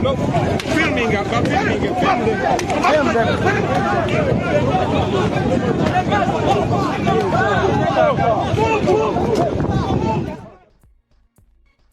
No, filming up, film them.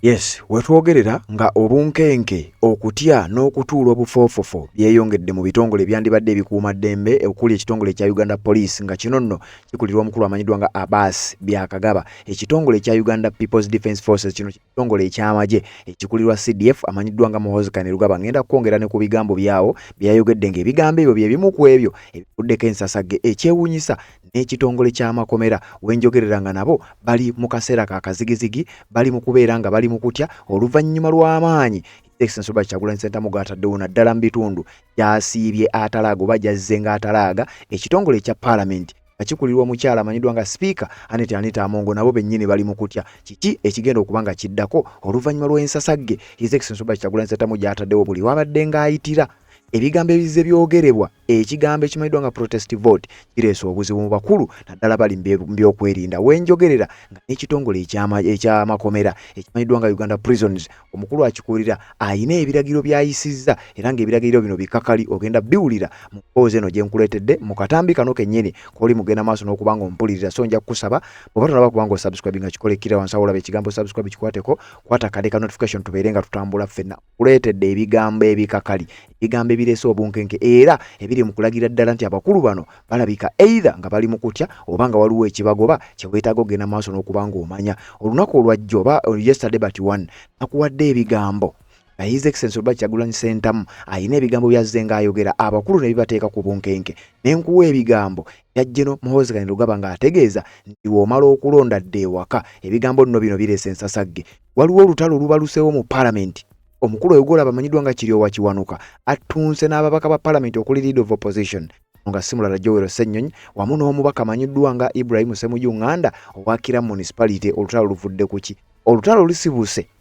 Yes, wetwogerera nga obunkenke okutya n'okutuula obufoofofo byeyongedde mu bitongole byandibadde ebikuuma ddembe okuli ekitongole kya Uganda Police nga kino nno kikulirwa omukulu amanyiddwa nga Abbas Byakagaba, ekitongole kya Uganda People's Defence Forces kino kitongole eky'amagye ekikulirwa CDF amanyiddwa nga Muhoozi Kainerugaba. Ngenda kwongera ne ku bigambo byawo byayogedde ng'ebigambo ebyo bye bimu ku ebyo ebivuddeko ensasagge ekyewuunyisa n'ekitongole ky'amakomera wenjogerera nga nabo bali mu kaseera ka kazigizigi, bali mu kubeera nga bali mu kutya oluvannyuma lw'amaanyi Excellency Robert Kyagulanyi Ssentamu g'ataddewo naddala mu bitundu gy'asiibye atalaaga oba gy'azze ng'atalaaga ekitongole ekya Parliament akikulirwa omukyala amanyiddwa nga Speaker Anita Amongo nabo bennyini bali mu kutya kiki ekigenda okuba nga kiddako oluvannyuma lw'ensasagge His Excellency Robert Kyagulanyi Ssentamu gy'ataddewo buli wabadde ng'ayitira ebigambo ebizze byogerebwa ekigambo ekimanyiddwa nga protest vote kireese obuzibu mu bakulu naddala bali mu byokwerinda wenjogerera nga n'ekitongole eky'amakomera ekimanyiddwa nga Uganda Prisons omukulu akikulira ayina ebiragiro by'ayisizza era ng'ebiragiro bino bikakali ogenda biwulira mu mpoozi eno gye nkuleetedde mu katambi kano kennyini k'oli mugenda maaso n'okuba ng'ompulirira so nja kukusaba bw'oba tonaba kuba ng'osubscribe nga kikole kira wansi awo olaba ekigambo subscribe kikwateko kwata kale ka notification tubeere nga tutambula ffenna kuleetedde ebigambo ebikakali ebigambo ebireese obunkenke era ebiri mu kulagira ddala nti abakulu bano balabika either nga bali mu kutya oba nga waliwo ekibagoba kye weetaaga ogenda maaso n'okuba ng'omanya olunaku olwajja oba yesterday but one nakuwadde ebigambo His Excellency Robert Kyagulanyi Ssentamu ayina ebigambo byazze ng'ayogera abakulu ne bibateeka ku bunkenke n'enkuwa ebigambo bya General Muhoozi Kainerugaba ng'ategeeza nti w'omala okulonda dde ewaka ebigambo nno bino bireese ensasagge waliwo olutalo lubaluseewo mu Parliament omukulu oyogola abamanyiddwa nga Kiryowa Kiwanuka attunse n'ababaka ba Parliament okuli Leader of Opposition nga simulala Joel Ssennyonyi wamu n'omubaka amanyiddwa nga Ibrahim Ssemujju Nganda owa Kira Municipality. Olutalo luvudde ku ki? Olutalo lusibuse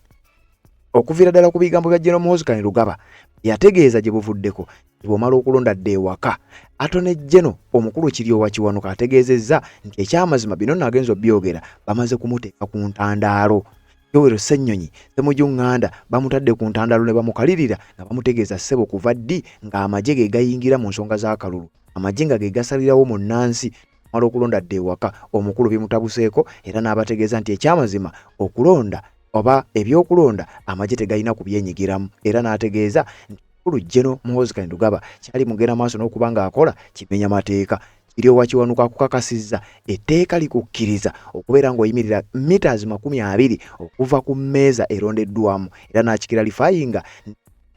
okuviira ddala ku bigambo bya General Muhoozi Kainerugaba yategeeza gye buvuddeko bw'omala okulonda dde ewaka. Atone General omukulu Kiryowa Kiwanuka ategeezezza nti ekyamazima bino nnagenza obyogera bamaze kumuteeka ku ntandaalo. Joel Ssennyonyi Ssemujju Nganda bamutadde ku ntandaalo ne bamukalirira nga bamutegeeza ssebo kuva ddi ng'amagye ge gayingira mu nsonga z'akalulu amagye nga ge gasalirawo mu nnansi omala okulonda dde ewaka. Omukulu bimutabuseeko era n'abategeeza nti ekyamazima okulonda oba ebyokulonda amagye tegalina kubyenyigiramu era n'ategeeza nti omukulu General Muhoozi Kainerugaba kyali mugenda maaso n'okuba ng'akola kimenya mateeka. Kiryowa Kiwanuka akukakasizza etteeka likukkiriza okubeera ng'oyimirira meters 20 okuva ku mmeeza erondeddwamu era n'akikira lifayinga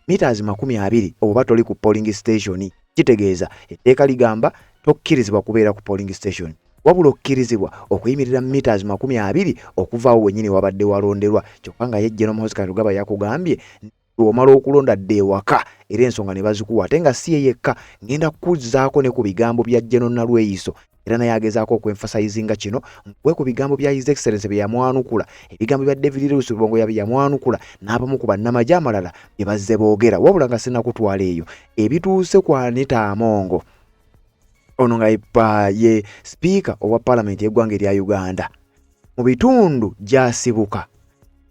meters 20 oba toli ku polling station. Kitegeeza etteeka ligamba tokkirizibwa kubeera ku polling station wabula okkirizibwa okuyimirira meters 20 okuvaawo wennyini wabadde walonderwa. Kyokka nga ye General Muhoozi Kainerugaba yakugambye omala okulonda dde ewaka era ensonga ne bazikuwa ate nga si ye yekka ngenda kukuzzaako ne ku bigambo bya General Nalweyiso era naye agezaako okwenfasayizinga kino nkuwe ku bigambo bya His Excellency bye yamwanukula ebigambo bya David Lewis Lubongo yamwanukula n'abamu ku bannamagye amalala bye bazze boogera wabula nga sinnakutwala eyo ebituuse ku Anita Amongo ono nga ye Speaker owa Parliament y'eggwanga erya Uganda mu bitundu gy'asibuka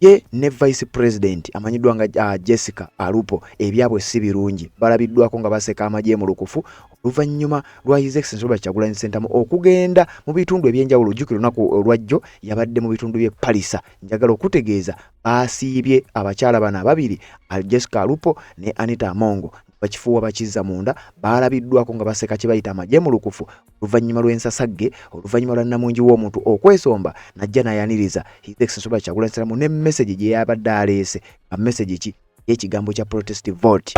ye ne Vice President amanyiddwa nga Jessica Alupo ebyabwe si birungi balabiddwako nga baseka amagye mu lukufu oluvannyuma lwa His Excellency Robert Kyagulanyi Ssentamu okugenda mu bitundu ebyenjawulo. Jjukira olunaku olwajjo yabadde mu bitundu by'e Palisa njagala okutegeeza baasiibye abakyala bano ababiri Jessica Alupo ne Anita Amongo bakifuuwa bakizza munda baalabiddwako nga baseka kye bayita amagye mu lukufu oluvannyuma lw'ensasagge oluvannyuma lwa nnamungi w'omuntu okwesomba najja n'ayaniriza His Excellency Robert Kyagulanyi Ssentamu ne message gye yabadde aleese nga message ki y'ekigambo kya protest vote.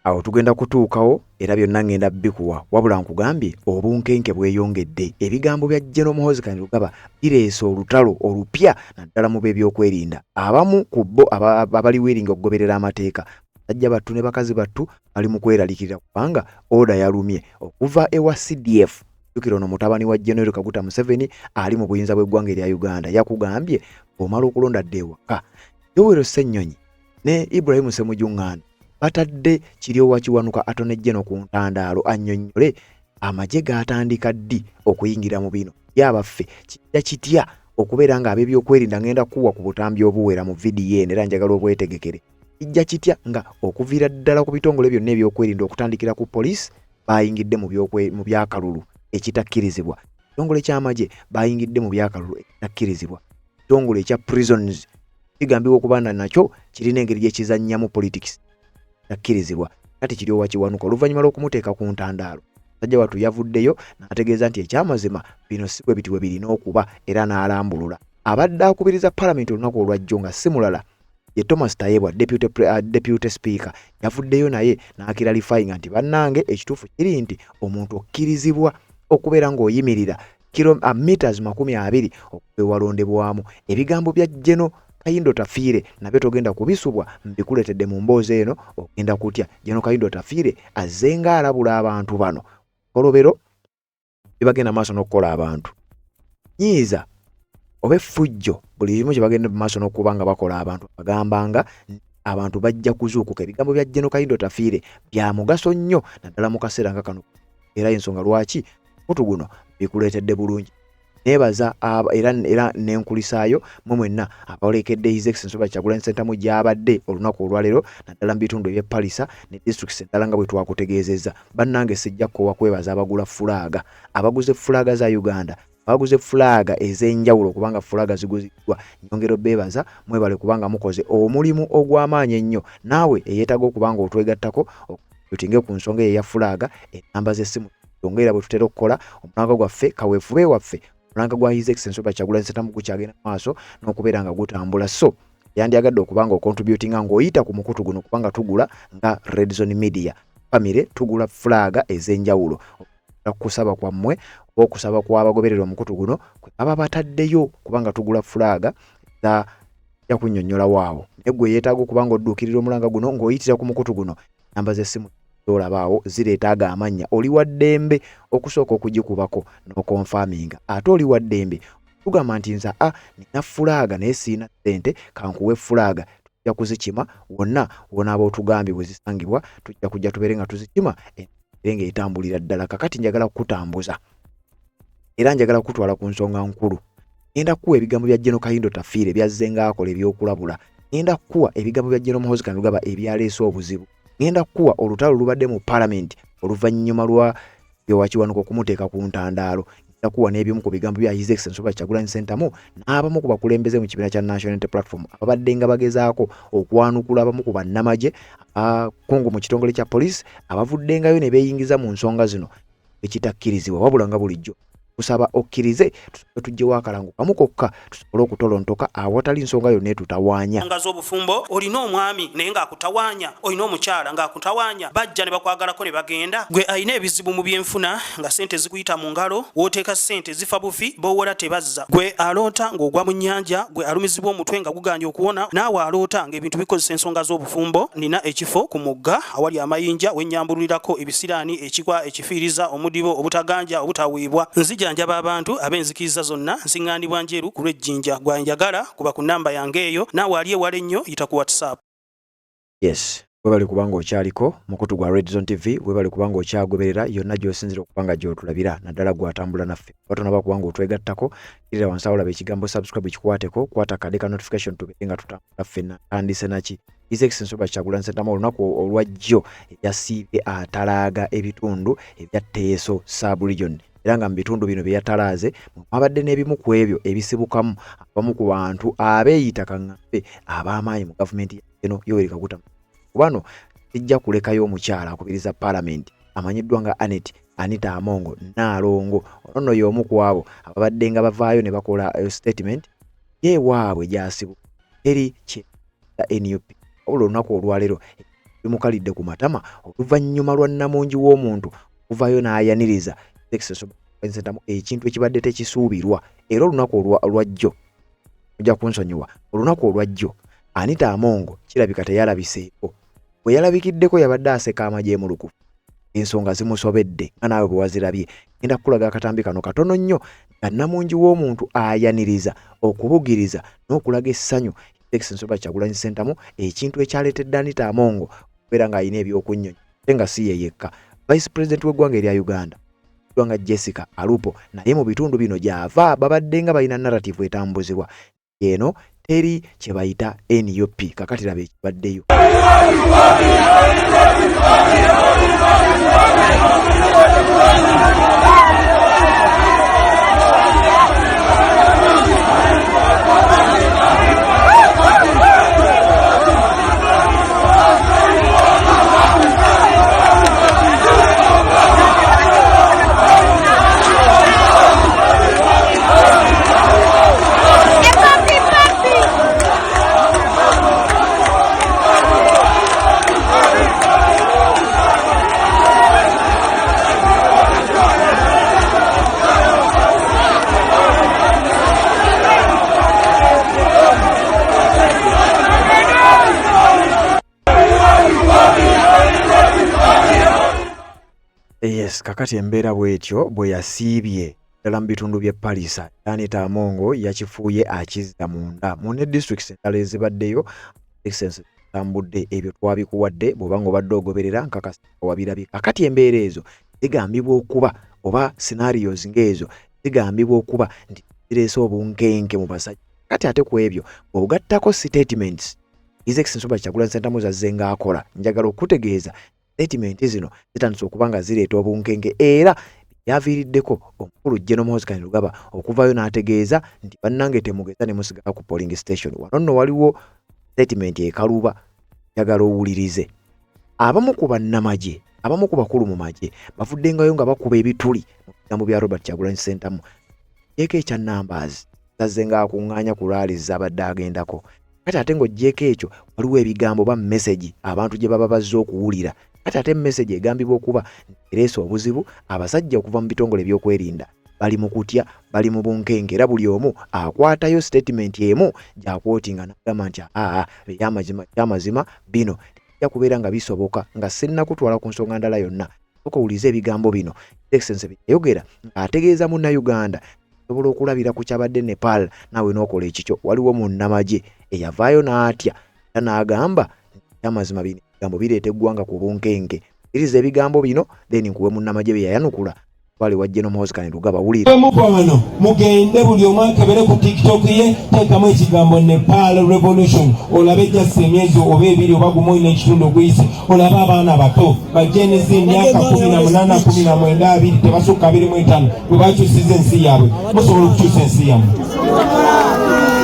Awo tugenda kutuukawo era byonna ngenda bikuwa wabula nkugambye obunkenke bweyongedde ebigambo bya General Muhoozi Kainerugaba bireese olutalo olupya naddala mu b'ebyokwerinda. Abamu ku bo abali weringa okugoberera amateeka basajja battu ne bakazi battu bali mu kweralikirira kubanga oda yalumye okuva ewa CDF. Jjukira ono mutabani wa General Kaguta Museveni ali mu buyinza bw'eggwanga erya Uganda yakugambye omala okulonda dde ewaka. Joel Ssennyonyi ne Ibrahim Ssemujju Nganda batadde Kiryowa Kiwanuka Attorney General ku ntandaalo annyonnyole amagye gaatandika ddi okuyingira mu bino yabaffe kijja kitya okubeera nga ab'ebyokwerinda ngenda kuwa ku butambi obuwera mu VDN era njagala obwetegekere kijja kitya nga okuviira ddala ku bitongole byonna ebyokwerinda okutandikira ku poliisi bayingidde mu byakalulu ekitakkirizibwa kitongole ky'amagye bayingidde mu byakalulu ekitakkirizibwa kitongole ekya prisons kigambibwa okubaana nakyo kirina engeri gyekizannyamu politics takkirizibwa kati Kiryowa Kiwanuka oluvannyuma lw'okumuteeka ku ntandaalo sajja watu yavuddeyo n'ategeeza nti ekyamazima bino si bwe biti bwe birina okuba era n'alambulula abadde akubiriza Parliament olunaku olwajjo nga si mulala ye Thomas Tayebwa deputy speaker yavuddeyo naye n'akiralifyinga nti bannange ekituufu kiri nti omuntu okkirizibwa okubeera ng'oyimirira meters 20 okuwalondebwamu ebigambo bya General Kayindo Tafiire nabyo togenda kubisubwa mbikuletedde mu mboozi eno ogenda kutya General Kayindo Tafiire azenga alabula abantu bano kolobero bibagenda maaso n'okukola abantu nyiiza oba effujjo buli limu kye bagenda mu maaso n'okuba nga bakola abantu bagambanga abantu bajja kuzuukuka ebigambo bya General Kayindo Tafiire bya mugaso nnyo naddala mu kaseera nga kano era ensonga lwaki mutu guno bikuleetedde bulungi nebaza era n'enkulisaayo mu mwenna abaolekedde His Excellency Robert Kyagulanyi Ssentamu gy'abadde olunaku olwaleero naddala mu bitundu eby'Epalisa ne districts endala nga bwe twakutegeezezza bannange sijja kkowa kwebaza abagula fulaaga abaguze fulaaga za Uganda abaguze fulaaga ez'enjawulo kubanga fulaaga ziguziddwa nyongero beebaza mwebale kubanga mukoze omulimu ogw'amaanyi ennyo naawe eyeetaga okubanga otwegattako tutinge ku nsonga eya fulaaga ennamba z'essimu yongera bwe tutera okukola omulanga gwaffe kaweefube waffe omulanga gwa His Excellency Robert Kyagulanyi Ssentamu gukyagenda maaso n'okubeera nga gutambula so yandyagadde okubanga ocontributinga ng'oyita ku mukutu guno kubanga tugula nga Red Zone Media famire tugula fulaaga ez'enjawulo kusaba kwammwe okusaba kw'abagoberera omukutu guno kwe baba bataddeyo kubanga tugula fulaaga za ya kunnyonnyola waawo naye gwe yeetaaga okubanga odduukirira omulanga guno ng'oyitira ku mukutu guno namba z'essimu olabaawo zireetaaga amannya oli wa ddembe okusooka okugikubako n'okonfaminga ate oli wa ddembe tugamba nti nza nina fulaaga naye siina ssente kankuwe fulaaga tujja kuzikima wonna wonaaba otugambye bwe zisangibwa tujja kujja tubeere nga tuzikima era ng'etambulira ddala kakati njagala kukutambuza era njagala kutwala ku nsonga nkulu ngenda kuwa ebigambo bya General Kayindo Tafiire byazzenga akola ebyokulabula ngenda kuwa ebigambo bya General Muhoozi Kainerugaba ebyaleese obuzibu ngenda kuwa olutalo lubadde mu Parliament oluvannyuma lwa Kiryowa Kiwanuka okumuteeka ku ntandaalo ngenda kuwa n'ebimu ku bigambo bya His Excellency Robert Kyagulanyi Ssentamu n'abamu ku bakulembeze mu kibiina kya National Unity Platform ababadde nga bagezaako okwanukula abamu ku bannamagye abakungu mu kitongole kya poliisi abavuddengayo ne beeyingiza mu nsonga zino ekitakkirizibwa wabula nga bulijjo kusaba okkirize tujjewo akalango kamu kokka tusobole okutolontoka awatali nsonga yonna etutawaanya nga z'obufumbo olina omwami naye ng'akutawaanya olina omukyala ng'akutawaanya bajja ne bakwagalako ne bagenda gwe alina ebizibu mu byenfuna nga ssente zikuyita mu ngalo w'oteeka ssente zifa bufi b'owola tebazza gwe aloota ng'ogwa mu nnyanja gwe alumizibwa omutwe nga guganja okuwona naawe aloota ng'ebintu bikozesa ensonga z'obufumbo nina ekifo ku mugga awali amayinja wennyambulirako ebisiraani ekigwa ekifiiriza omudibo obutaganja obutaweebwa nzijanjaba abantu ab'enzikiriza zonna nsiŋŋaanibwa njeru ku lw'ejjinja gwanjagala kuba ku nnamba yange eyo naawe ali ewala ennyo yita ku WhatsApp. Yes, webale kubanga okyaliko mukutu gwa Red Zone TV, webale kubanga okyagoberera yonna gy'osinzira okubanga gy'otulabira naddala gwatambula naffe. Batonaba kubanga otwegattako kirira wansi awo laba ekigambo subscribe kikwateko kwata kade ka notification tubeere nga tutambula ffenna tandise naki His Excellency Robert Kyagulanyi Ssentamu olunaku olwajjo yasiibye atalaaga ebitundu ebya Teeso sub-region era nga mu bitundu bino bye yatalaaze mwabadde n'ebimu ku ebyo ebisibukamu abamu ku bantu abeeyita kaŋŋambe ab'amaanyi mu gavumenti eno Yoweri Kaguta kubano tijja kulekayo omukyala akubiriza Parliament amanyiddwa nga Anita Amongo Naalongo ono y'omu ku abo ababadde nga bavaayo ne bakola statement yeewaabwe gyasibu eri kye NUP olunaku olwaleero bimukalidde ku matama oluvannyuma lwa Namungi w'omuntu okuvaayo n'ayaniriza Ssentamu ekintu ekibadde tekisuubirwa era olunaku olwajjo ojja kunsonyiwa olunaku olwajjo Anita Amongo kirabika teyalabiseeko bwe yalabikiddeko yabadde aseka amagye mu lukufu ensonga zimusobedde nga naawe bwe wazirabye ngenda kukulaga akatambi kano katono nnyo nga Namungi w'omuntu ayaniriza okubugiriza n'okulaga essanyu Excellency Robert Kyagulanyi Ssentamu ekintu ekyaleetedde Anita Amongo kubeera ng'alina ebyokunnyonnyola ate nga si ye yekka. Vice President w'eggwanga erya Uganda nga Jessica Alupo naye mu bitundu bino gy'ava babadde nga balina narrative etambuzibwa eno teri kye bayita NUP kakati laba ekibaddeyo. Yes, kakati embeera bwetyo bwe yasiibye ddala mu bitundu by'e Palisa Janet Amongo yakifuuye akizza munda mu ne districts endala ezibaddeyo tambudde ebyo twabikuwadde bw'oba ng'obadde ogoberera nkakasa wabirabye. Kakati embeera ezo zigambibwa okuba oba scenarios ng'ezo zigambibwa okuba nti zireese obunkenke mu basajja. Kati ate ku ebyo bw'ogattako statements His Excellency Robert Kyagulanyi Ssentamu zazze ng'akola njagala okutegeeza statement zino zitandise okuba nga zireeta obunkenke era yaviiriddeko omukulu General Muhoozi Kainerugaba okuvayo n'ategeeza nti bannange temugeza ne musigala ku polling station. Wano nno waliwo statement ekaluba njagala owulirize. Abamu ku bannamagye abamu ku bakulu mu magye bavuddengayo nga bakuba ebituli mu bigambo bya Robert Kyagulanyi Ssentamu. Jeko ekya Numbers zazze ng'akuŋŋaanya ku rally z'abadde agendako. Kati ate ng'ojjeeko ekyo waliwo ebigambo ba message abantu gye baba bazze okuwulira. Kati ate message egambibwa okuba ereese obuzibu abasajja okuva mu bitongole by'okwerinda bali mu kutya bali mu bunkenke era buli omu akwatayo statement emu gy'akwotinga n'agamba nti by'amazima bino tejja kubeera nga bisoboka nga sinnakutwala ku nsonga ndala yonna. Okowuliza ebigambo bino Excellency byayogera ng'ategeeza Munnayuganda sobola okulabira ku kyabadde Nepal naawe n'okola ekikyo. Waliwo munnamagye eyavaayo n'atya era n'agamba by'amazima bino ebigambo bireeta eggwanga ku bunkenke. Iriza ebigambo bino then nkuwe munnamagye bye yayanukula wali wa General Muhoozi Kainerugaba wulira. Mubano mugende buli omu akebere ku TikTok ye teekamu ekigambo Nepal Revolution olabe just emyezi oba ebiri oba gumu n'ekitundu oguyise olabe abaana bato bajenesi emyaka 18 19 20 tebasukka 25 bwe bakyusiza ensi yaabwe musobola okukyusa ensi yammwe.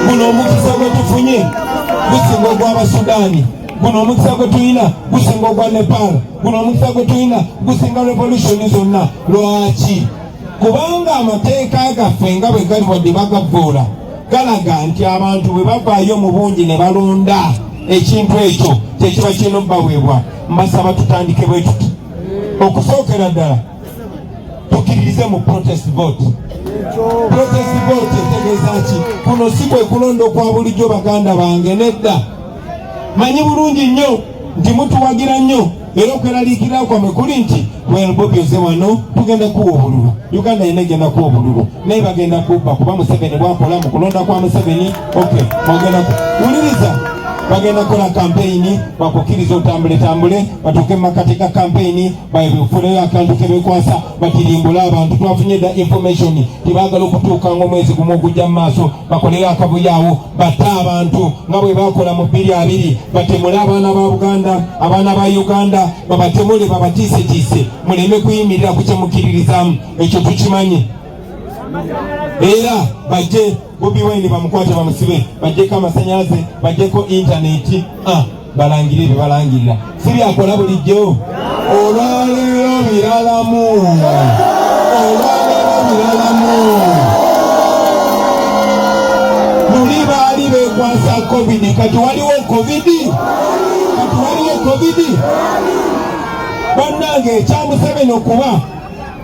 Guno omukisa gwe tufunye gusinga ogw'Abasudaani. Guno omukisa gwe tulina gusinga ogwa Nepal. Guno omukisa gwe tulina gusinga revolution zonna. Lwaki? Kubanga amateeka gaffe nga bwe gali wadde bagavvuula galaga nti abantu bwe bavaayo mu bungi ne balonda ekintu ekyo kyekiba kirina obbaweebwa. Mbasaba tutandike bwe tuti. Okusookera ddala tukiririze mu protest vote. Protest vote etegeeza ki? Kuno si kwe kulonda okwa bulijjo baganda bange nedda. Manyi bulungi nnyo nti mutuwagira nnyo era okweraliikirira kwammwe kuli nti Bobi ozze wano tugenda kuwa obululu. Uganda yena egenda kuwa obululu naye bagenda kubba kuba Museveni bwakola mu kulonda kwa Museveni. Okay, bagenda kuwuliriza bagenda kola campaign bakukiriza otambule batuuke mu makati ga campaign bafuleyo akantu kebekwasa batirimbula abantu twafunye da information tibaagala okutuuka ng'omwezi gumu ogujja mu maaso bakoleyo akabuyaawo batta abantu nga bwe bakola mu 2020 batemule abaana ba Buganda abaana ba Uganda babatemule babatiisetiise muleme kuyimirira ku kyemukiririzaamu ekyo tukimanyi. Era bajje Bobi Wine bamukwate bamusibe bajjeko amasanyalaze bajjeko internet balangire bye balangirira si byakola bulijjo. Olwaleero biralamu luli baali beekwasa covid kati waliwo covid bannange ekyamusebeni okuba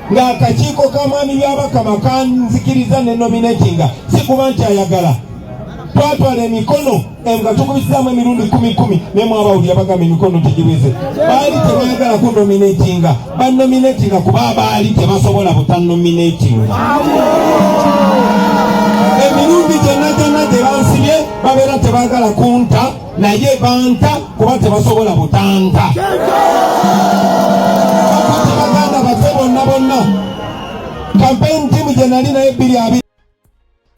ng'akakiiko k'amaanyi by'Abakama kanzikiriza ne nominatinga si kuba nti ayagala. Twatwala emikono nga tukubisizaamu emirundi 10 naye mwabawulira bagamba emikono tegiweze. Baali tebayagala kunominatinga banominatinga kuba baali tebasobola butanominatinga. Emirundi gyonna gye bansibye babeera tebaagala kunta naye banta kuba tebasobola butanta. Baganda bafe bonna campaign team gye nali naye 2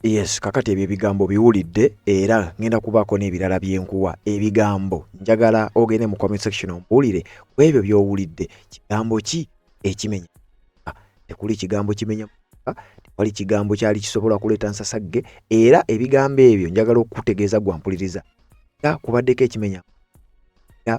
Yes, kakati ebyo ebigambo biwulidde era ngenda kubaako n'ebirala byenkuwa ebigambo njagala ogende mu comment section ompulire ku ebyo by'owulidde kigambo ki ekimenya. Tekuli kigambo kimenya, tewali kigambo kyali kisobola kuleeta nsasagge era ebigambo ebyo njagala okutegeeza gwampuliriza kubaddeko ekimenya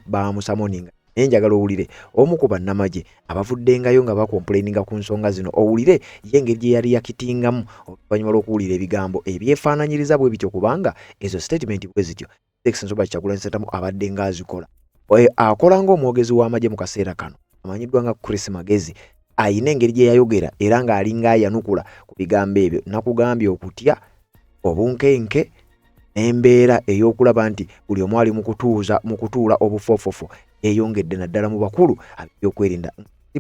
bamusamoninga naye njagala owulire omu ku bannamagye abavuddengayo nga bakomplaininga ku nsonga zino owulire ye engeri gye yali yakitingamu oluvannyuma lw'okuwulira ebigambo ebyefaananyiriza bwe bityo kubanga ezo statement bwe zityo Nsoba Kyagulanyi Ssentamu abadde ng'azikola akola ng'omwogezi w'amagye mu kaseera kano amanyiddwa nga Chris Magezi ayina engeri gye yayogera era ng'alinga ayanukula ku bigambo ebyo nakugambye okutya obunkenke n'embeera ey'okulaba nti buli omu ali mu kutuula obufoofofo eyongedde naddala mu bakulu ab'ebyokwerinda.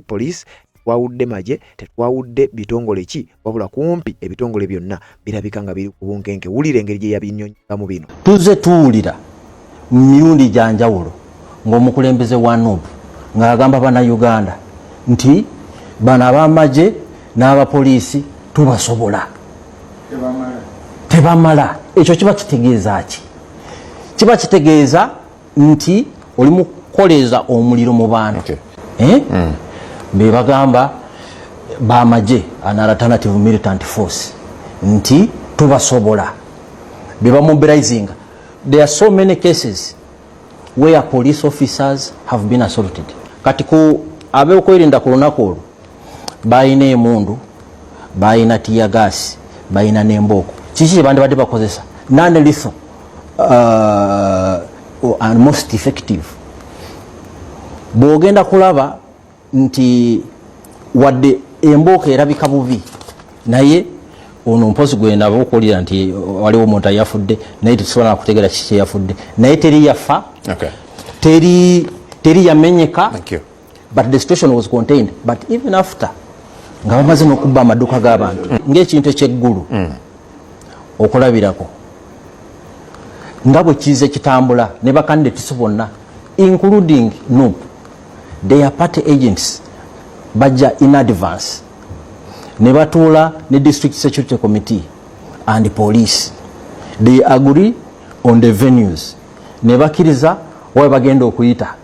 Poliisi twawudde magye tetwawudde bitongole ki wabula kumpi ebitongole byonna birabika nga biri ku bunkenke. Wulira engeri gye yabinnyonnyamu bino. Tuze tuwulira mu mirundi gya njawulo ng'omukulembeze wa NUP ng'agamba bannayuganda nti bano ab'amagye n'abapoliisi tubasobola tebamala. Ekyo kiba kitegeeza ki? Kiba kitegeeza nti oli mu kukoleza omuliro mu bantu. Be bagamba b'amagye an alternative militant force nti tubasobola be bamobilizing. There are so many cases where police officers have been assaulted. Kati ku ab'okwerinda ku lunaku olwo bayina emundu, bayina tear gas, bayina n'embooko. Kiki kye bandibadde bakozesa? Non-lethal and most effective. Bw'ogenda kulaba nti wadde embooko erabika bubi naye ono mpozi gwenda abokulira nti waliwo omuntu ayafudde naye tusobola kutegeera kiki yafudde naye teri yafa, teri yamenyeka, but the situation was contained. But even after nga bamaze n'okubba amaduuka g'abantu ng'ekintu ekyeggulu okulabirako nga bwe kize kitambula ne bakandidate bonna including NUP, their party agents bajja in advance ne batuula ne district security committee and police, they agree on the venues ne bakkiriza wawe bagenda okuyita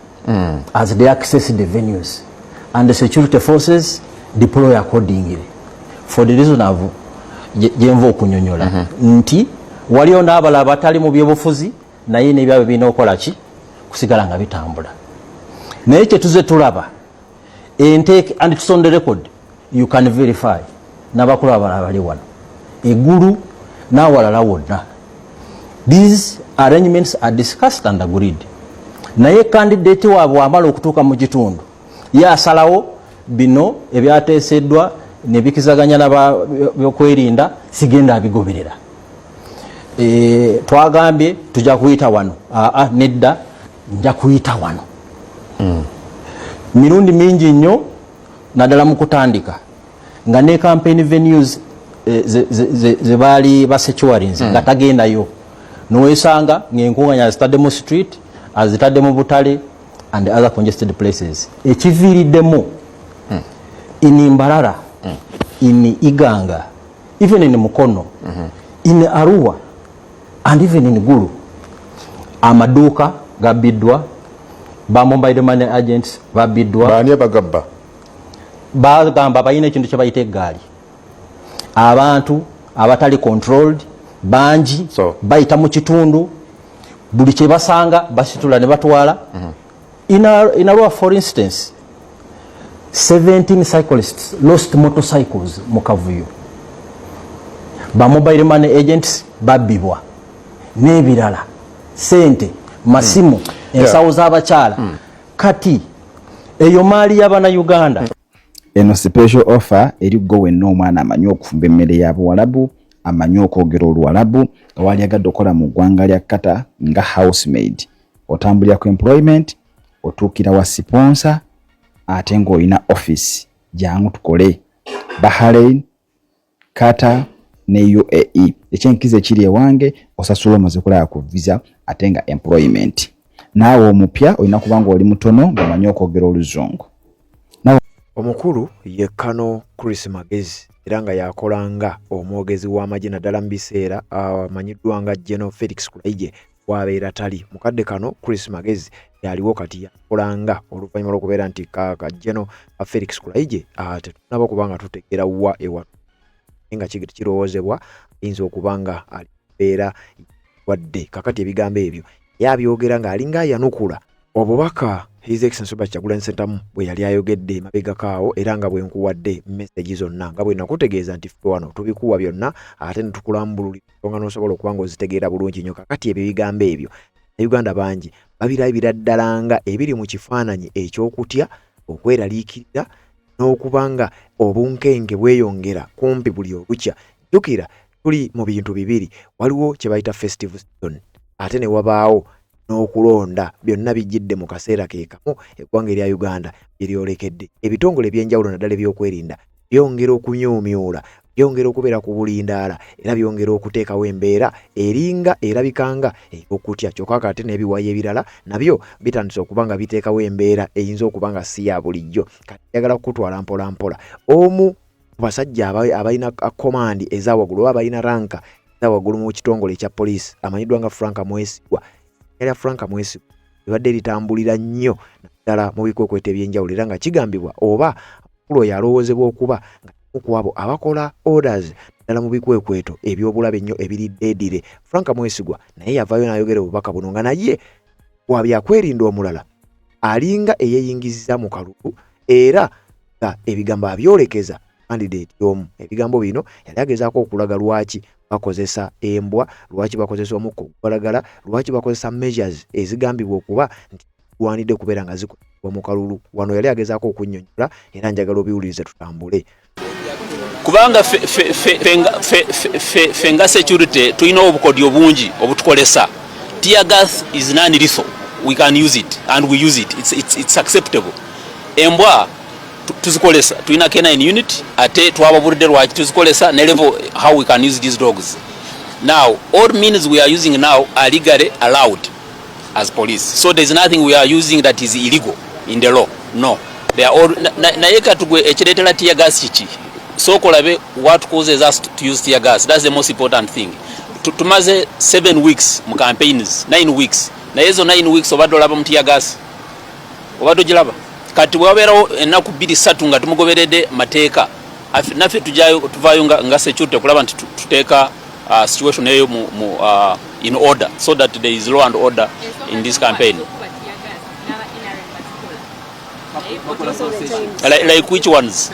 as they access the venues and the security forces deploy accordingly for the reason of jenvo okunyonyola nti waliyo n'abalala batali mu byobufuzi naye n'ebyabwe birina okukola ki kusigala nga bitambula. Naye kye tuze tulaba intake and it's on the record, you can verify n'abakulu abalala bali wano eggulu n'awalala wonna. These arrangements are discussed and agreed. Naye candidate waabwe amala okutuuka mu kitundu ye asalawo bino ebyateeseddwa ne bikizaganya n'abyokwerinda sigenda abigoberera. Twagambye tujja kuyita wano, nedda nja kuyita wano. Mirundi mingi nnyo naddala mu kutandika nga ne campaign venues ze baali basecuring nga tagendayo n'owesanga ng'enkunganya azitaddemu street, azitaddemu butale and other congested places. Ekiviiriddemu in Mbarara, in Iganga, even in Mukono, in Arua and even in Gulu, amaduuka gabiddwa, ba mobile money agents babiddwa. Baani bagabba bagamba bayina ekintu kye bayita eggaali. Abantu abatali controlled bangi bayita mu kitundu buli kye basanga basitula ne batwala. In Arua, for instance, 17 cyclists lost motorcycles mu kavuyo. Ba mobile money agents babibwa n'ebirala, sente, masimu, ensawo z'abakyala. Kati eyo maali y'abana Uganda. Eno special offer eri gwe wenna omwana amanyi okufumba emmere y'Abuwalabu, amanyi okwogera Oluwalabu, nga wali agadde okola mu ggwanga lya Kata nga housemaid. Otambulira ku employment, otuukira wa sponsor, ate ng'olina office. Jangu tukole. Bahrain, Qatar, ne UAE. Ekyenkize kiri ewange osasula omaze kulaba ku visa ate nga employment. Naawe omupya olina kubanga oli mutono ng'omanyi okwogera oluzungu. Omukulu ye Kano Chris Magezi era nga yakolanga omwogezi w'amagye naddala mu biseera amanyiddwa nga General Felix Kulaije wabeera tali. Mukadde Kano Chris Magezi yaliwo kati yakolanga oluvannyuma lw'okubeera nti General Felix Kulaije tetunaba kubanga tutegeera wa ewa nga kirowoozebwa ayinza okuba nga alibeera wadde. Kakati ebigambo ebyo yabyogera ng'alinga yanukula obubaka His Excellency Robert Kyagulanyi Ssentamu bwe yali ayogedde mabegakaawo era nga bwe nkuwadde message zonna nga bwe nakutegeeza nti ffe wano tubikuwa byonna ate ne tukulambululira nga n'osobola okuba ng'ozitegeera bulungi nnyo. Kakati ebyo ebigambo ebyo Uganda bangi babirabira ddala nga ebiri mu kifaananyi eky'okutya, okweraliikirira n'okuba nga obunkenge bweyongera kumpi buli olukya. Jjukira tuli mu bintu bibiri, waliwo kye bayita festive season ate ne wabaawo n'okulonda. Byonna bijjidde mu kaseera ke kamu eggwanga erya Uganda biryolekedde. Ebitongole ebyenjawulo naddala ebyokwerinda byongera okumyumyula, byongera okubeera ku bulindaala era byongera okuteekawo embeera eringa erabikanga ey'okutya. Kyokka ate n'ebiwayi ebirala nabyo bitandise okuba nga biteekawo embeera eyinza okuba nga si ya bulijjo. Kati njagala kukutwala mpola mpola. Omu ku basajja abalina komandi ezawaggulu oba abalina ranka ezawaggulu mu kitongole ekya poliisi amanyiddwa nga Frank Mwesigwa. Era Frank Mwesigwa libadde litambulira nnyo naddala mu bikwekweto ebyenjawulo era nga kigambibwa oba omukulu oyo alowoozebwa okuba nga ku abo abakola orders naddala mu bikwekweto ebyobulabe ennyo ebiriddeedire. Frank Mwesigwa naye yavaayo n'ayogera obubaka buno nga naye wa byakwerinda omulala alinga eyeeyingiza mu kalulu era nga ebigambo abyolekeza candidate y'omu. Ebigambo bino yali agezaako okulaga lwaki bakozesa embwa, lwaki bakozesa omukka ogubalagala, lwaki bakozesa measures ezigambibwa okuba nti tuwanidde kubeera nga zikozesebwa mu kalulu. Wano yali agezaako okunnyonnyola era njagala obiwulirize tutambule. Kubanga fe nga security tulina obukodyo bungi obutukolesa. Tear gas is non-lethal. We can use it and we use it. It's acceptable. Embwa tuzikolesa tulina K9 unit ate twababulidde lwaki tuzikolesa ne level how we can use these dogs. Now all means we are using now are legally allowed as police, so there is nothing we are using that is illegal in the law. No, they are all naye katugwe ekireetera tear gas kiki so kolabe what causes us to use tear gas. That's the most important thing. Tumaze 7 weeks mu campaigns, 9 weeks naye zo 9 weeks obadde olaba mu tear gas obadde ogiraba. Kati bwabeerawo ennaku 2-3 nga tumugoberedde mateeka naffe tuvaayo nga security okulaba nti tuteeka situation eyo in order so that there is law and order in this campaign. Like which ones?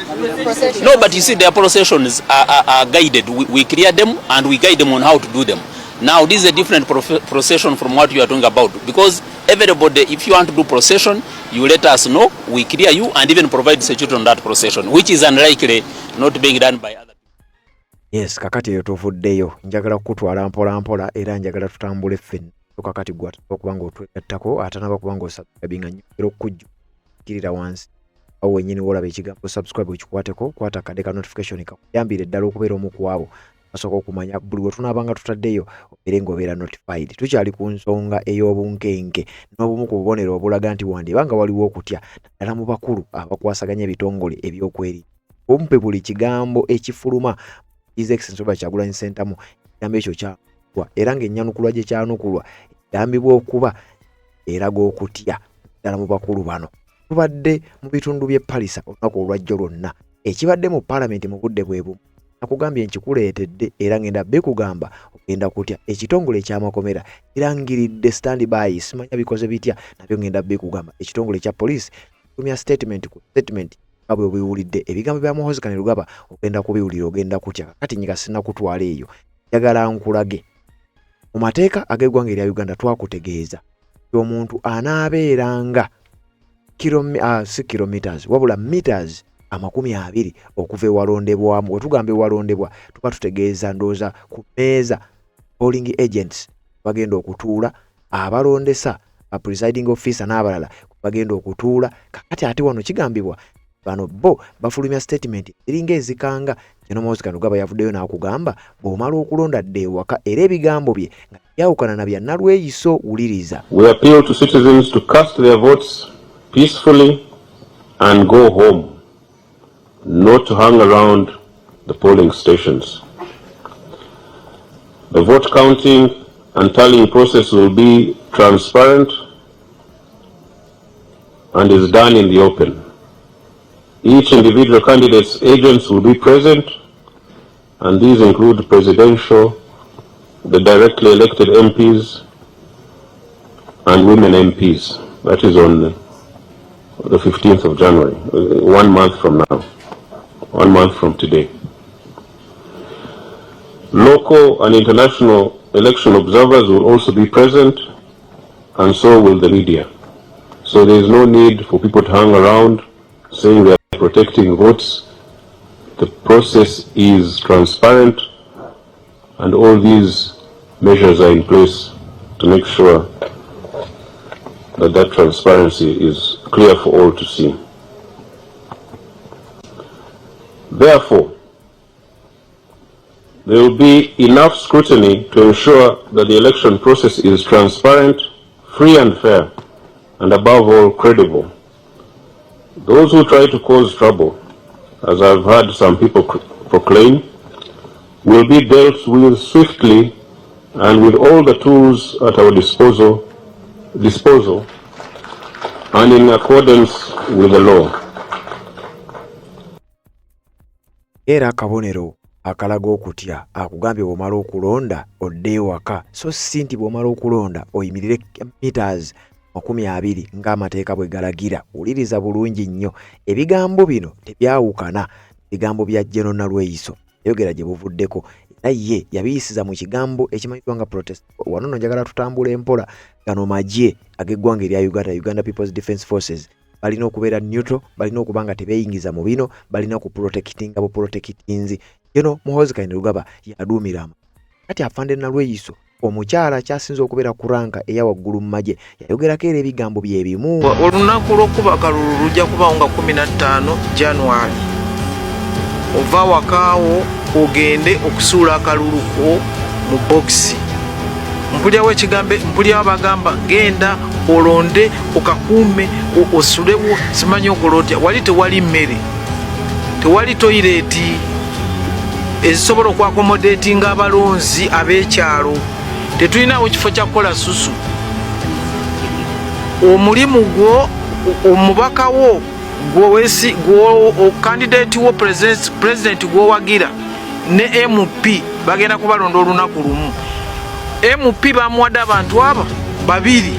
No, but you see their processions are guided. We clear them and we guide them on how to do them. Now this is a different procession from what you are talking about, because everybody, if you want to do procession, you let us know, we clear you and even provide security on that procession, which is unlikely not being done by other people. Yes, kakati eyo tuvuddeyo. Njagala kukutwala mpola mpola era njagala tutambule ffenna. Kakati gwa okuba ng'otwegattako ate n'abakuba ng'osubscribinga nnyo era okujjukirira wansi awo wennyini wolaba ekigambo subscribe okikwateko, kwata akadde notification kakuyambire ddala okubeera omu ku abo asobola okumanya buli we tunaabanga tutaddeyo obeere ng'obeera notified. Tukyali ku nsonga ey'obunkenke n'obumu ku bubonero obulaga nti wandibanga waliwo okutya naddala mu bakulu abakwasaganya ebitongole ebyokwerinda. Kumpe buli kigambo ekifuluma His Excellency Robert Kyagulanyi Ssentamu ekigambo ekyo kyanukulwa era ng'ennyanukulwa gye kyanukulwa egambibwa okuba eraga okutya ddala mu bakulu bano. Tubadde mu bitundu by'e Palisa olunaku olwajjo lwonna ekibadde mu Parliament mu budde bwe bumu. Nakugambye nkikuleetedde era ngenda bikugamba ogenda kutya. Ekitongole eky'amakomera kirangiridde standby, simanya bikoze bitya nabyo ngenda bikugamba. Ekitongole ekya poliisi kitumya statement ku statement abwe biwulidde ebigambo bya Muhoozi Kainerugaba ogenda kubiwulira ogenda kutya. Kakati nyiga sinakutwala eyo, njagala nkulage mu mateeka ag'eggwanga erya Uganda twakutegeeza omuntu anaabeeranga si kilometers wabula meters 20 okuva ewalondebwamu. We tugamba ewalondebwa tuba tutegeeza ndooza ku meeza polling agents bagenda okutuula, abalondesa presiding officer n'abalala bagenda okutuula. Kakati ate wano kigambibwa bano bo bafulumya statement eringa ezikanga. Kino Moses Kandugaba yavuddeyo n'akugamba bw'omala okulonda dde ewaka era ebigambo bye nga byawukana na bya Nalweyiso wuliriza. We appeal to citizens to cast their votes peacefully and go home, not to hang around the polling stations. The vote counting and tallying process will be transparent and is done in the open. Each individual candidate's agents will be present, and these include presidential, the directly elected MPs, and women MPs. That is on the 15th of January, 1 month from now, 1 month from today. Local and international election observers will also be present, and so will the media. So there is no need for people to hang around saying they are protecting votes. The process is transparent, and all these measures are in place to make sure that that transparency is clear for all to see. Therefore, there will be enough scrutiny to ensure that the election process is transparent, free and fair, and above all, credible. Those who try to cause trouble, as I've heard some people proclaim, will be dealt with swiftly and with all the tools at our disposal and in accordance with the law. Era kabonero akalaga okutya akugambye bw'omala okulonda odde ewaka so si nti bw'omala okulonda oyimirire meters 20 ng'amateeka bwe galagira. Wuliriza bulungi nnyo ebigambo bino tebyawukana bigambo bya General Nalweyiso yogera gye buvuddeko era ye yabiyisiza mu kigambo ekimanyibwa nga protest. Wano nno njagala tutambula empola gano magye ag'eggwanga erya Uganda People's Defence Forces balina okubeera neutral, balina okuba nga tebeeyingiza mu bino, balina kuprotectinga buprotectinzi. Kino Muhoozi Kainerugaba yaduumiramu. Kati Afande Nalweyiso omukyala kyasinze okubeera ku ranka eya waggulu mu magye yayogerako era ebigambo bye bimu. Olunaku lw'okuba akalulu lujja kubaawo nga 15 January. Ova wakaawo ogende okusuula akalulu ko mu bokisi. Mpulyawo ekigambe, mpulyawo bagamba genda olonde okakuume osulewo simanyi okola otya. Wali tewali mmere, tewali toyireti ezisobola okwakomodatinga abalonzi ab'ekyalo. Tetulinawo kifo kya kukola susu. Omulimu gwo omubaka wo gwowesi gwo candidate wo president gwowagira ne MP bagenda kubalonda olunaku lumu. MP bamuwadde abantu aba babiri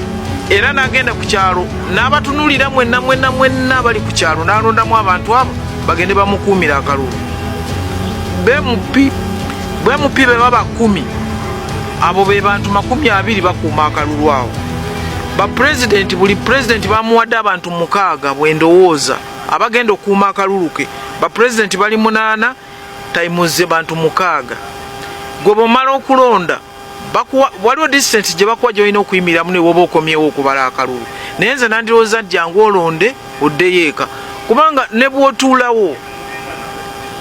era nagenda ku kyalo n'abatunulira mwenna bali ku kyalo n'alondamu abantu abo bagende bamukuumira akalulu. BMP be baba 10 abo be bantu 20 bakuuma akalulu awo. Buli president bamuwadde abantu 6 bwendowooza abagenda okuuma akalulu ke. President bali 8 tayimuze bantu 6. Gwe bw'omala okulonda waliwo distance gye bakuwa gy'olina okuyimiramu ne woba okomyewo okubala akalulu. Naye nze nandirowooza jjangu olonde oddeyo eka kubanga ne bw'otuulawo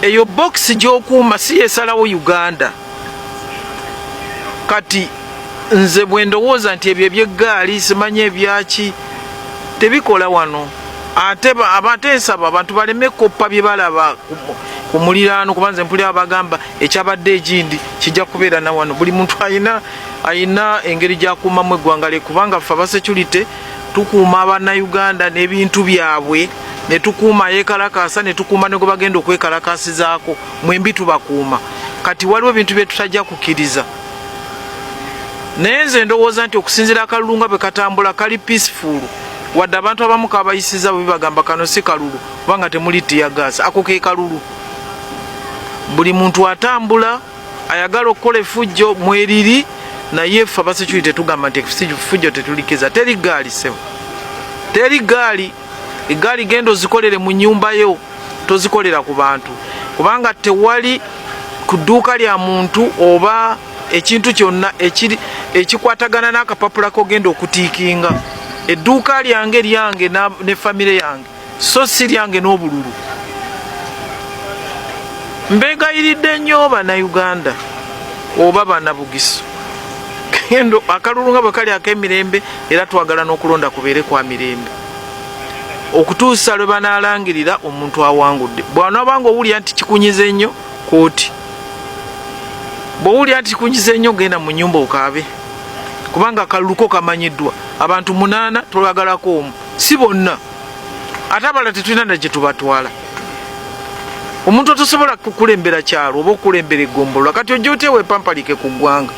eyo box gy'okuuma si yesalawo Uganda. Kati nze bwe ndowooza nti ebyo eby'eggaali simanyi ebyaki tebikola wano. Ate nsaba abantu baleme koppa bye balaba ku muliraano kuba nze mpulira abagamba ekyabadde egindi kijja kubeera na wano. Buli muntu ayina engeri gy'akuumamu eggwanga lye kubanga ffe abasecurity tukuuma Abannayuganda n'ebintu byabwe ne tukuuma yeekalakaasa ne tukuuma ne gwe bagenda okwekalakaasizaako mwembi tubakuuma. Kati waliwo ebintu bye tutajja kukkiriza. Naye nze ndowooza nti okusinziira akalulu nga bwe katambula kali peaceful wadde abantu abamu kabayisiza bwe bagamba kano si kalulu kubanga temuli tiyagaasa. Ako ke kalulu. Buli muntu atambula ayagala okukola effujjo mweriri naye ffe abasecurity tugamba nti effujjo tetulikiza. Teri gaali sebo, teri gaali. Eggaali genda ozikolere mu nnyumba yo tozikolera ku bantu kubanga tewali ku dduuka lya muntu oba ekintu kyonna ekikwatagana n'akapapula kogenda okutiikinga. Edduuka lyange ne famire yange so siryange n'obululu. Mbegayiridde nnyo bannayuganda oba bannabugisu kendo akalulu nga bwe kali ak'emirembe era twagala n'okulonda kubeere kwa mirembe okutuusa lwe banaalangirira omuntu awangudde. bw'anaabanga owulira nti kikunyize nnyo kooti, bw'owulira nti kikunyize nnyo genda mu nnyumba okaabe, kubanga akaluluko kamanyiddwa. abantu 8 tolagalako omu, si bonna, ate abala tetulina na gye tubatwala. Omuntu tosobola kukulembera kyalo oba okulembera eggombolola kati ojja otewe pampalike ku ggwanga.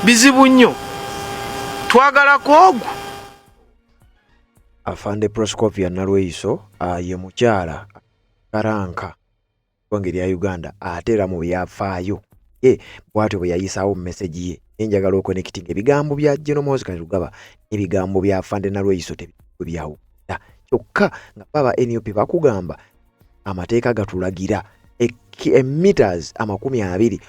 Bizibu nnyo, twagalako ogwo. Afande Proscopia Nalweyiso ye mukyala karanka wangeri ya Uganda atera mu byafaayo bwatyo bwe yayisaawo mu message ye. Enjagala okonekitinga ebigambo bya General Moses Kazirugaba ebigambo bya Afande Nalweyiso tebyawo kyokka nga baba NUP bakugamba amateeka gatulagira meters 20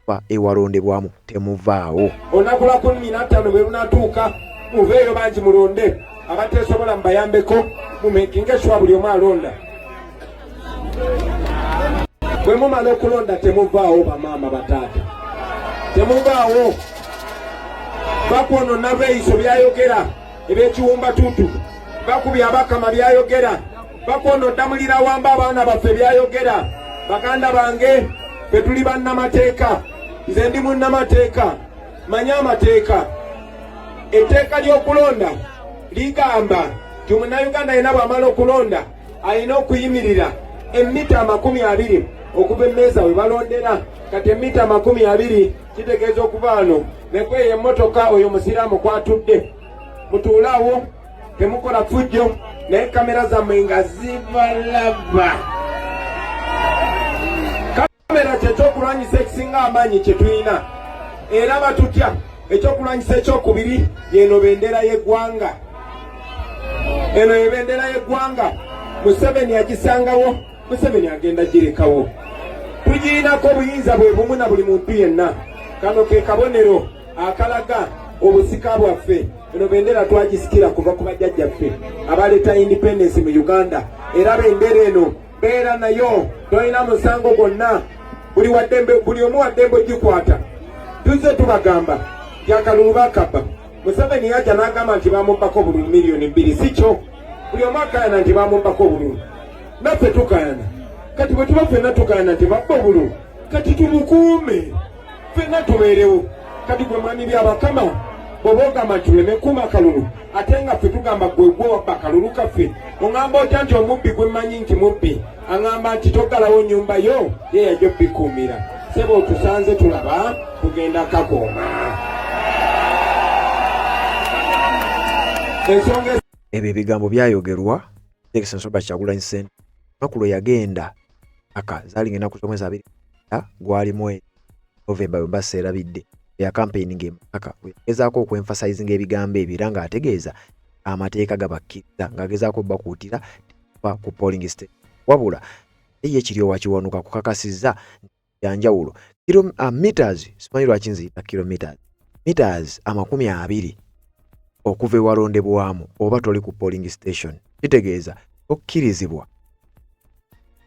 pa ewalondebwamu temuvaawo. Onakula 15 bwe lunatuuka muveeyo bangi mulonde abateesobola mbayambeko mumekinge swa buli omu alonda. Bwe mumala okulonda temuvaawo bamaama bataata, temuvaawo. Bakwonona Nalweyiso byayogera ebyekiwumba tutu, bakubya Abakama byayogera, bakwonodda mulira wamba abaana baffe byayogera. Baganda bange fe tuli bannamateeka, nze ndi munnamateeka, manya amateeka. Etteeka ly'okulonda ligamba nti Munnayuganda yenna bw'amala okulonda alina okuyimirira emita 20 okuva emmeeza we balondera. Kati emita 20 kitegeeza okuva ano nekweyo emmotoka oyo musiraamu kwatudde. Mutuulaawo, temukola fujjo, naye kamera zammwe nga zibalaba. Kamera kyekyokulwanyisa ekisinga amaanyi kye tulina era batutya. Ekyokulwanyisa ekyokubiri yeno bendera y'eggwanga. Eno ebendera y'eggwanga Museveni agisangawo, Museveni agenda girekawo. Tugirinako obuyinza bwe bumu na buli muntu yenna. Kano ke kabonero akalaga obusika bwaffe. Eno bendera twagisikira kuva ku bajjajjaffe abaleeta independence mu Uganda. Era bendera eno beera nayo tolina musango gwonna, buli omu waddembe ogikwata. Tuzze tubagamba yakalulu bakabba. Museveni yajja n'agamba nti bamubbako obululu miliyoni 2. Si kyo, buli omu akayana nti bamubbako obululu. Naffe tukayana. Kati bwe tuba ffenna tukayana nti babba obululu, kati tumukuume ffenna tubeerewo. Kati gwe mwami by'Abakama bw'oba ogamba nti tuleme kuuma akalulu ate nga ffe tugamba gwe wabba akalulu kaffe, oŋŋamba otya nti omubbi gwe mmanyi nti mubbi aŋŋamba nti toggalawo nnyumba yo ye yajja obbikuumira. Sebo tusanze tulaba tugenda kakooma. Ebyo ebigambo byayogerwa Jackson Soba Kyagulanyi Ssente makulo yagenda zaalinga ennaku z'omwezi 2 gwali mwezi Novemba bwe baseerabidde ya campaigning empaka ezaako okwenfasizing ebigambo ebyo era ng'ategeeza amateeka gabakkiriza ng'agezaako bakuutira ku polling station. Wabula ye ekiriyo wakiwanuka kukakasizza yanjawulo meters simanyi lwaki nziyita kilometers 20 okuva ewalondebwamu oba toli ku polling station kitegeeza okkirizibwa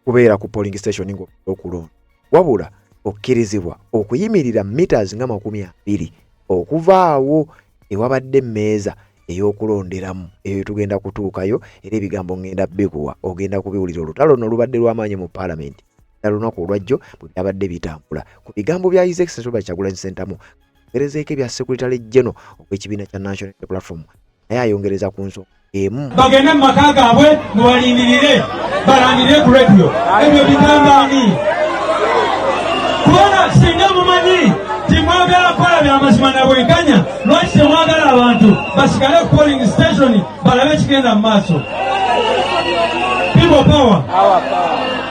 kubeera ku polling station ng'okulonda, wabula okkirizibwa okuyimirira meters nga 20 okuvaawo ewabadde emmeeza ey'okulonderamu eyo tugenda kutuukayo era ebigambo ngenda bikuwa ogenda kubiwulira. Olutalo no lubadde lw'amaanyi mu parliament lunaku olwajjo bwe byabadde bitambula ku bigambo bya His Excellency Robert Kyagulanyi Ssentamu gerezeeko ebya Secretary General okw'ekibiina kya National Platform naye ayongereza ku nsonga emu bagende mu maka gaabwe mubalindirire balangirire ku radio ebyo bigambo ani kubona singa mumanyi timwagala kukola by'amazima na bwenkanya lwaki temwagala abantu basigale ku polling station balabe ekigenda mu maaso. People power.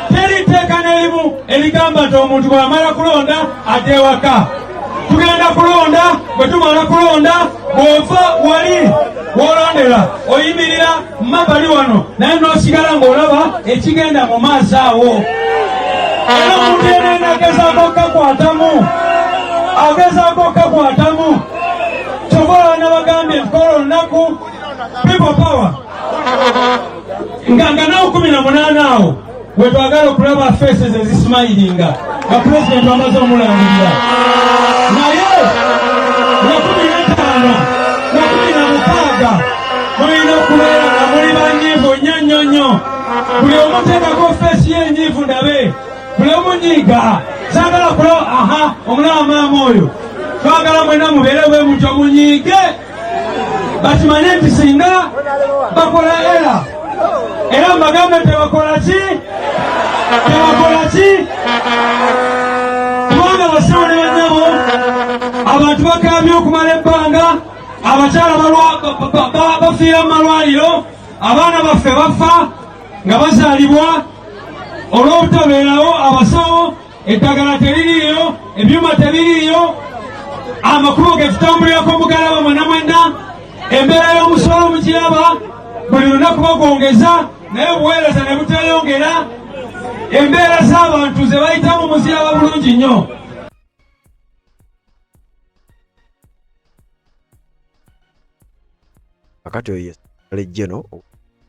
Teri teeka n'erimu erigamba nti omuntu bw'amala kulonda ate ewaka. Tugenda kulonda, bwe tumala kulonda bw'ova wali w'olondera oyimirira mu mabbali wano naye n'osigala ng'olaba ekigenda mu maaso awo. Era omuntu yenna agezaako okkakwatamu kyova n'abagambye nti kola olunaku people power. nga nawo 18 awo bwe twagala okulaba faces ezismilinga nga president amaze omulangirira naye nga 15 nga 16 mulina okubeera nga muli banyiivu nnyonnyonnyo buli omuteekako feesi y'enyiivu ndabe buli omunyiiga saagala kulaba omulaba maama oyo twagala mwena mubeere bwe mutyo munyiige bakimanye nti singa bakola era mbagambe tebakola ki kubanga basawo ne bannyabo abantu bakambye okumala ebbanga abakyala bafiira mu malwaliro abaana baffe bafa nga bazaalibwa olw'obutabeerawo abasawo eddagala teririiyo ebyuma tebiriiyo amakubo ge tutambulirako mugalaba mwena embeera y'omusolo mukiraba buli lunaku bagongeza naye obuweereza ne buteyongera embeera z'abantu ze bayitamu muziraba bulungi nnyo. Kakati oyo lejjeno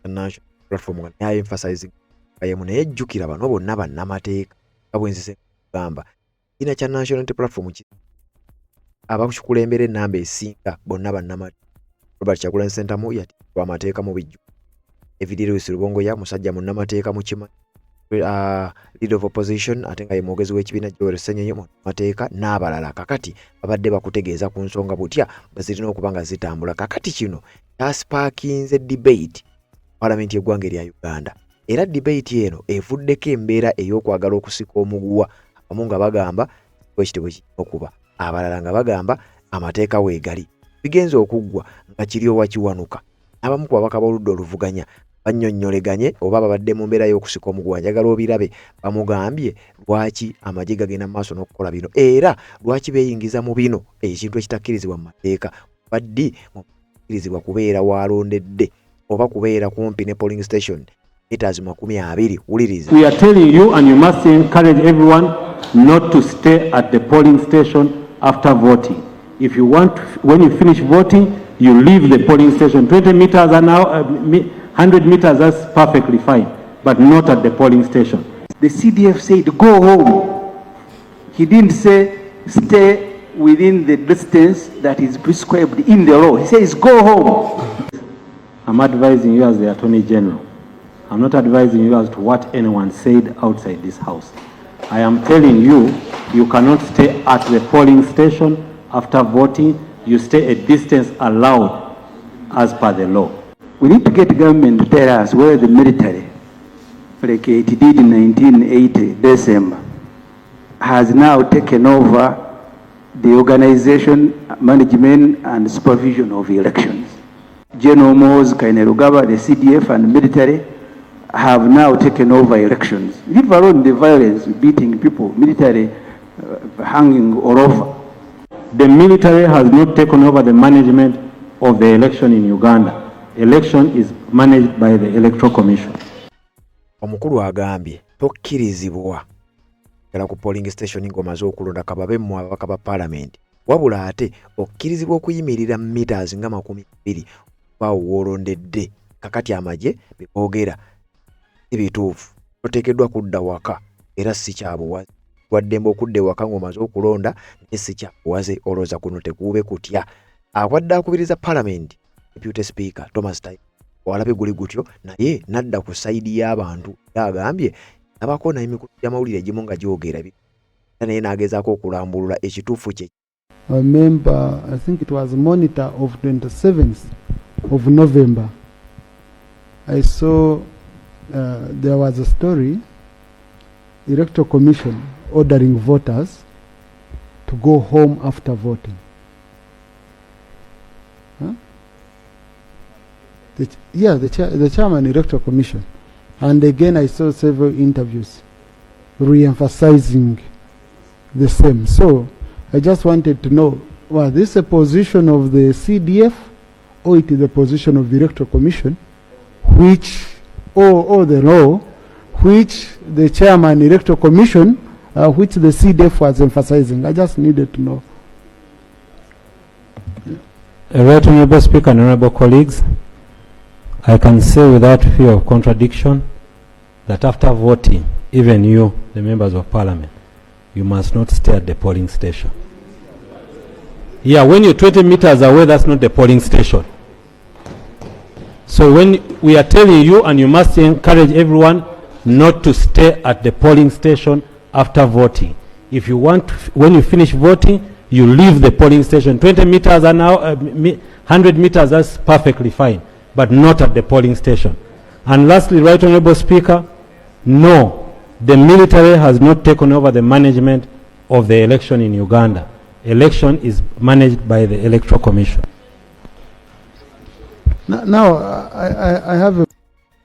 national platform nga naye emphasizing kayemu naye jjukira bano bonna bannamateeka nga bwenzise kugamba kina kya national platform abakukulembera ennamba esinga bonna bannamateeka Robert Kyagulanyi Ssentamu yatiibwa amateeka mu bijju Evidire Wisirubongo ya musajja munnamateeka mu kima leader of opposition ate nga ye mwogezi w'ekibiina Joel Ssennyonyi mu mateeka n'abalala kakati babadde bakutegeeza ku nsonga butya bazirina okuba nga zitambula kakati kino kyasparkinze debate Parliament y'eggwanga erya Uganda era debate eno evuddeko embeera ey'okwagala okusika omuguwa abamu nga bagamba ekitibwe kirina okuba abalala nga bagamba amateeka weegali bigenze okuggwa nga kiri owakiwanuka abamu ku babaka b'oludda oluvuganya bannyonnyoleganye oba babadde mu mbeera y'okusika omuguwa njagala obirabe bamugambye lwaki amagye gagenda mu maaso n'okukola bino era lwaki beeyingiza mu bino ekintu ekitakkirizibwa mu mateeka baddi mukkirizibwa kubeera waalondedde oba kubeera kumpi ne polling station meters 20 wuliriza. We are telling you and you must encourage everyone not to stay at the polling station after voting. If you want, when you finish voting, you leave the polling station. 20 meters an hour, 100 meters, that's perfectly fine, but not at the polling station. The CDF said, go home. He didn't say, stay within the distance that is prescribed in the law. He says, go home. I'm advising you as the Attorney General. I'm not advising you as to what anyone said outside this house. I am telling you, you cannot stay at the polling station after voting. You stay a distance allowed as per the law. We need to get government to tell us where the military, like it did in 1980, December, has now taken over the organization, management and supervision of elections. General Moz, Kainerugaba, the CDF and military have now taken over elections. Leave alone the violence, beating people, military hanging all over. The military has not taken over the management of the election in Uganda. Election is managed by the Electoral Commission. Omukulu agambye tokkirizibwa kala ku polling station ngomaze okulonda kababe mu ababaka ba parliament wabula ate okkirizibwa okuyimirira meters nga 20 bawo wolondedde kakati amagye bibogera ebituufu otekeddwa kudda waka era si kyabuwaze waddembe okudde waka ngomaze okulonda ne si kyabuwaze oloza kuno tekuube kutya awadde akubiriza parliament deputy speaker Thomas Taiwo walabe guli gutyo naye nadda ku saidi y'abantu agambye abako na emikutu y'amawulire egimu nga gyogera naye n'agezaako okulambulula ekituufu kye. I remember, I think it was monitor of 27th of November. I saw there was a story, Electoral Commission ordering voters to go home after voting. Huh? The chairman Electoral Commission. And again I saw several interviews re-emphasizing the same. So I just wanted to know, was this a position of the CDF or it is the position of the Electoral Commission, which, or the law, which the chairman Electoral Commission, which the CDF was emphasizing? I just needed to know. Right, Honorable Speaker and Honorable colleagues, I can say without fear of contradiction that after voting, even you, the members of parliament, you must not stay at the polling station. Yeah, when you're 20 meters away, that's not the polling station. So when we are telling you, and you must encourage everyone not to stay at the polling station after voting. If you want, when you finish voting, you leave the polling station. 20 meters an hour, 100 meters, that's perfectly fine, but not at the polling station. And lastly, Right Honorable Speaker, no, the military has not taken over the management of the election in Uganda. Election is managed by the Electoral Commission. Now, I have a...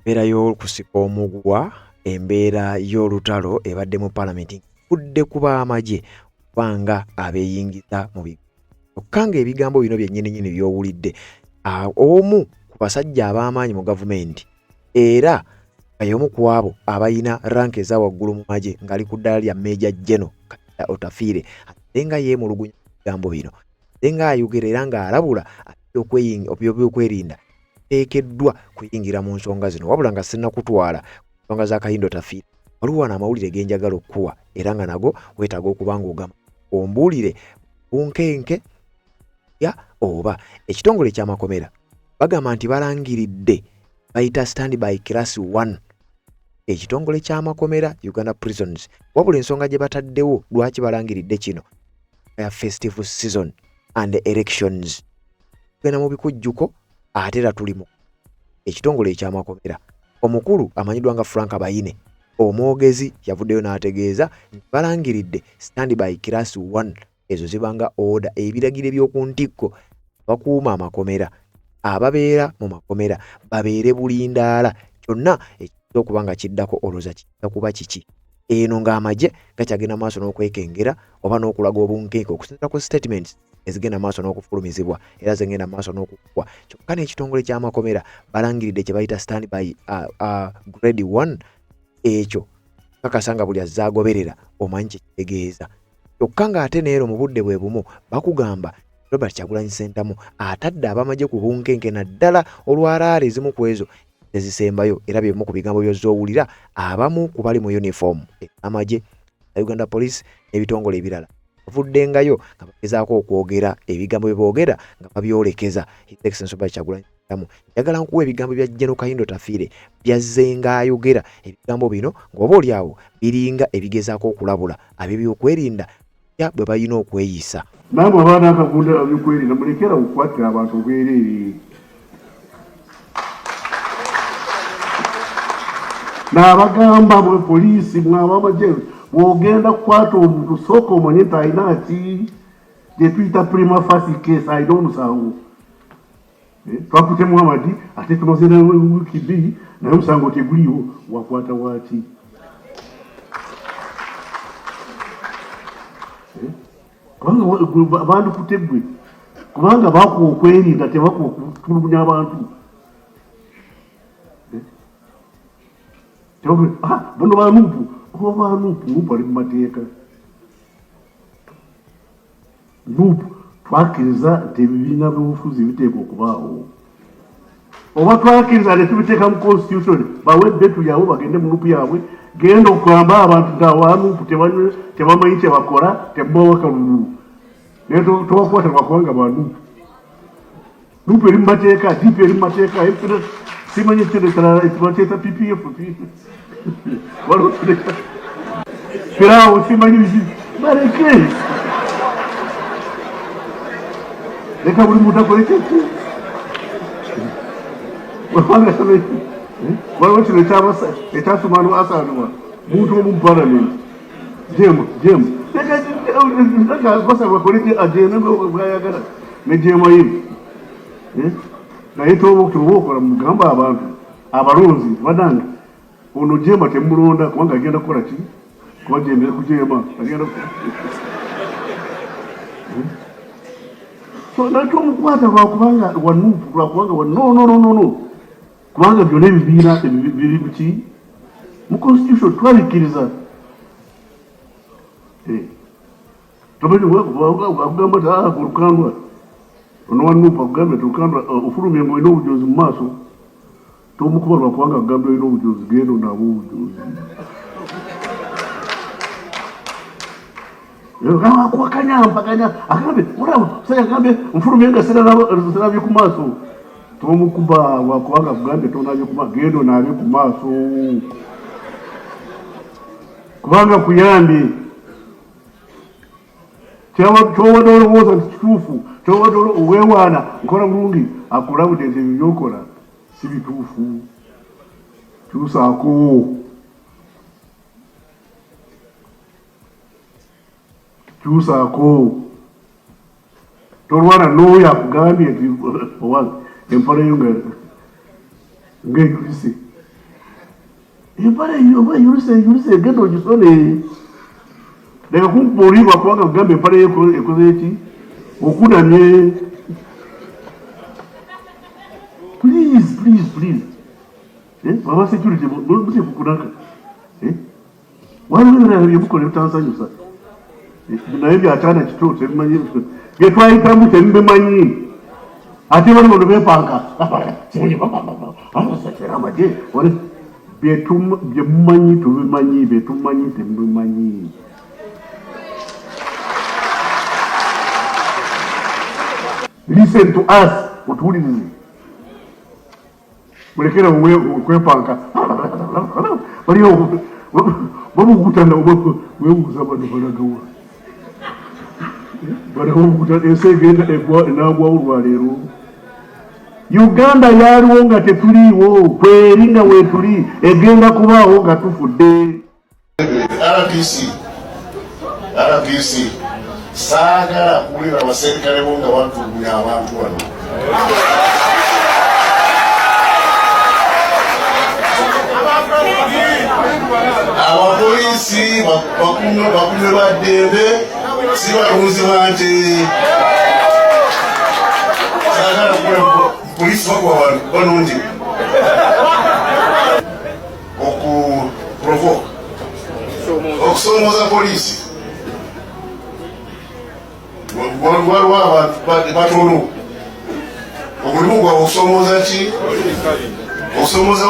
Embeera y'okusika omugwa, embeera y'olutalo ebadde mu parliament kudde kuba amagye kubanga abeeyingiza mu bigambo. Okanga ebigambo bino byennyini by'owulidde omu ku basajja ab'amaanyi mu gavumenti era y'omu ku abo abayina rank eza waggulu mu magye ng'ali ku ddala lya Major General Kaita Otafiire ate nga yeemulugunya ebigambo bino ate nga ayogera era ng'alabula ebyokwerinda teekeddwa kuyingira mu nsonga zino wabula nga sinnakutwala nsonga za Kahindo Otafiire waliwo n'amawulire genjagala okuwa era nga nago weetaaga okuba ng'ogamba ombuulire bunkenke ya oba ekitongole ky'amakomera bagamba nti balangiridde bayita standby class 1 ekitongole ky'amakomera Uganda Prisons wabula ensonga gye bataddewo lwaki balangiridde kino ya festive season and elections gena mu bikujjuko ate era tulimu ekitongole eky'amakomera omukulu amanyiddwa nga Frank Abayine omwogezi yavuddeyo n'ategeeza balangiridde standby class 1 ezo zibanga order ebiragiro by'oku ntikko bakuuma amakomera ababeera mu makomera babeere bulindaala kyonna ekyokuba nga kiddako oloza kijja kuba kiki eno ng'amagye gakyagenda maaso n'okwekengera oba n'okulaga obunkenke okusinziira ku statements ezigenda maaso n'okufulumizibwa era zigenda maaso n'okukwa kyokka n'ekitongole ky'amakomera balangiridde kye bayita standby grade 1 ekyo kakasanga buli azaagoberera omanyi kyekitegeza kyokka ng'ate neero mu budde bwe bumu bakugamba Robert Kyagulanyi Ssentamu atadde abamagye ku bunkenke naddala olwaraara ezimu ku ezo ezisembayo era byemu ku bigambo by'ozoowulira abamu ku bali mu uniform amagye Uganda Police n'ebitongole ebirala bavuddengayo nga bagezaako okwogera ebigambo bye boogera nga babyolekeza His Excellency Robert Kyagulanyi Ssentamu njagala nkuwa ebigambo bya General Kahindo Otafiire byazze ng'ayogera ebigambo bino ng'oba oli awo biringa ebigezaako okulabula ab'ebyokwerinda bwe balina okweyisa namwe abaana akagunda abyokwerinda mulekera okukwatira abantu obwereere n'abagamba mwe poliisi mwabamagye bw'ogenda kukwata omuntu sooka omanye nti alina ki gye tuyita prima facie case alina omusango twakute Muhammad ate tumaze nawe wiiki bbiri naye omusango teguliwo wakwata waki kubanga abantu kutegwe kubanga bakuwa okwerinda tebakuwa okutulugunya abantu bono banuupu oba banuupu nuupu ali mu mateeka nuupu twakkiriza nti ebibiina by'obufuzi biteeka okubaawo oba twakkiriza ne tubiteeka mu constitution bawe ebbetu yaabwe bagende mu nuupu yaabwe genda okugamba abantu nti abanuupu tebamanyi kyebakola tebabawa kalulu naye tobakwata lwakubanga banuupu nuupu eri mu mateeka dipu eri mu mateeka simanyi ekyo ekibakyeta PPF firawo simanyi biki baleke leka buli muntu akole kyeki waliwo kino ekyasumanu asanuma muntu omu mu palamenti jemu basaba koleki agenda bwayagala ne jema yimu naye toba okola mugamba abantu abalonzi badanga ono jema temulonda kubanga agenda kukola ki kubagendera kujema agenda so nati omukwata lwakubanga wanuupu lwakubanga no kubanga byonna ebibiina biri buki mu constitution twabikiriza akugamba ti olukandwa ono wanuupu akugamba ti olukandwa ofulumye nga olina obujozi mu maaso tomukuba lwakubanga agambye olina obujuzi gendo nabo obujuzi kuwakanya agambe muraba musajja agambe nfulumye nga sirabye ku maaso tomukuba lwakubanga kugambye tonabye ku maaso gendo nabye ku maaso kubanga kuyambye kyobadde olowooza nti kituufu kyobadde oweewaana nkola bulungi akulabudde nti ebyo byokola si bituufu kyusaako tolwana n'oyo akugambye nti empala yo ng'eyulise empala eyulise egenda ogisone leka kumpa oliibwa kubanga kugamba empala yo ekoze eki okunamye please baba security musekukunaka waliwo ebirala byemukola ebitansanyusa naye byakyana kito tebimanyi byetwayitamu tebibimanyi ate bali bano bepanka amaje byemumanyi tubimanyi byetumanyi temubimanyi listen to us otuwulirize mulekera okwepanka waliyo babukutana webuuza bano balagawa banabukuta ensi egenda enagwawo olwaleero Uganda yaliwo nga tetuliiwo kweri nga weetuli egenda kubaawo nga tufudde RPC saagala kuwulira abaserikale bo nga batulugunya abantu wano abapoliisi bakume baddembe si balunzi bante saagala kuwulira polisi bakuba balungi okuprovoka okusomooza polisi waliwo abantu batono omulimu gwabwe okusomooza ki okusomooza